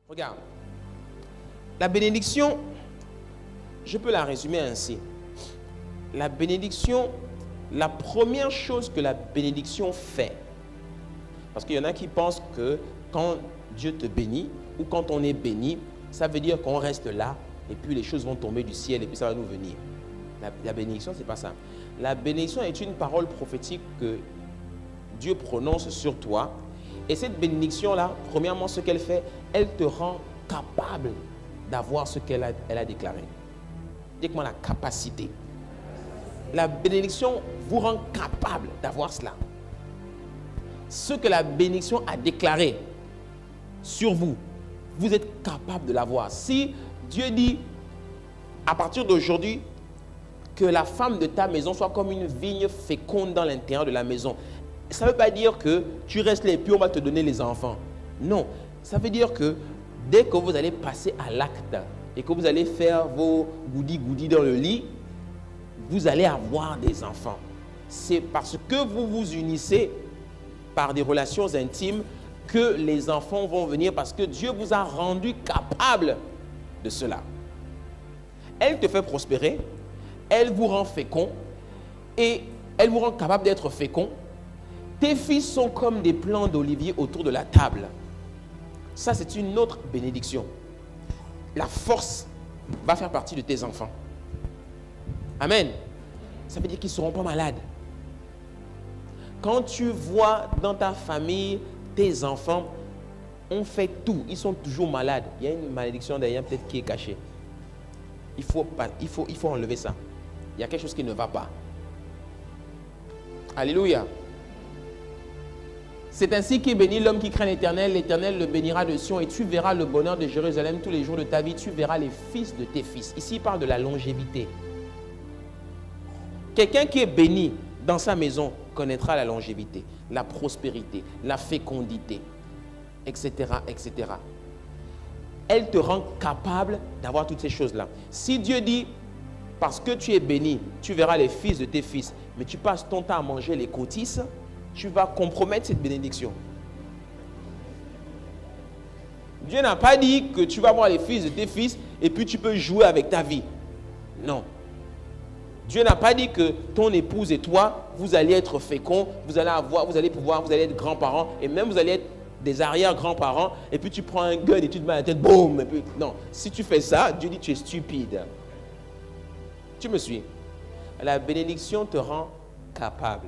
Regarde, la bénédiction, je peux la résumer ainsi. La bénédiction, la première chose que la bénédiction fait, parce qu'il y en a qui pensent que quand Dieu te bénit ou quand on est béni, ça veut dire qu'on reste là et puis les choses vont tomber du ciel et puis ça va nous venir. La bénédiction, ce n'est pas ça. La bénédiction est une parole prophétique que Dieu prononce sur toi. Et cette bénédiction-là, premièrement, ce qu'elle fait, elle te rend capable d'avoir ce qu'elle a déclaré. Dites-moi la capacité. La bénédiction vous rend capable d'avoir cela. Ce que la bénédiction a déclaré sur vous, vous êtes capable de l'avoir. Si Dieu dit, à partir d'aujourd'hui, que la femme de ta maison soit comme une vigne féconde dans l'intérieur de la maison, ça ne veut pas dire que tu restes là et puis on va te donner les enfants. Non, ça veut dire que dès que vous allez passer à l'acte et que vous allez faire vos goudis dans le lit, vous allez avoir des enfants. C'est parce que vous vous unissez par des relations intimes que les enfants vont venir parce que Dieu vous a rendu capable de cela. Elle te fait prospérer, elle vous rend fécond et elle vous rend capable d'être fécond. Tes fils sont comme des plants d'olivier autour de la table. Ça, c'est une autre bénédiction. La force va faire partie de tes enfants. Amen. Ça veut dire qu'ils ne seront pas malades. Quand tu vois dans ta famille, tes enfants ont fait tout, ils sont toujours malades. Il y a une malédiction derrière peut-être qui est cachée. Il faut enlever ça. Il y a quelque chose qui ne va pas. Alléluia. C'est ainsi qu'est béni l'homme qui craint l'Éternel. L'Éternel le bénira de Sion et tu verras le bonheur de Jérusalem tous les jours de ta vie. Tu verras les fils de tes fils. Ici, il parle de la longévité. Quelqu'un qui est béni dans sa maison connaîtra la longévité, la prospérité, la fécondité, etc., etc. Elle te rend capable d'avoir toutes ces choses-là. Si Dieu dit, parce que tu es béni, tu verras les fils de tes fils, mais tu passes ton temps à manger les cotisse, tu vas compromettre cette bénédiction. Dieu n'a pas dit que tu vas voir les fils de tes fils et puis tu peux jouer avec ta vie. Non. Dieu n'a pas dit que ton épouse et toi, vous allez être féconds, vous allez être grands-parents et même vous allez être des arrière-grands-parents et puis tu prends un gun et tu te mets à la tête, boum. Et puis, non, si tu fais ça, Dieu dit que tu es stupide. Tu me suis? La bénédiction te rend capable.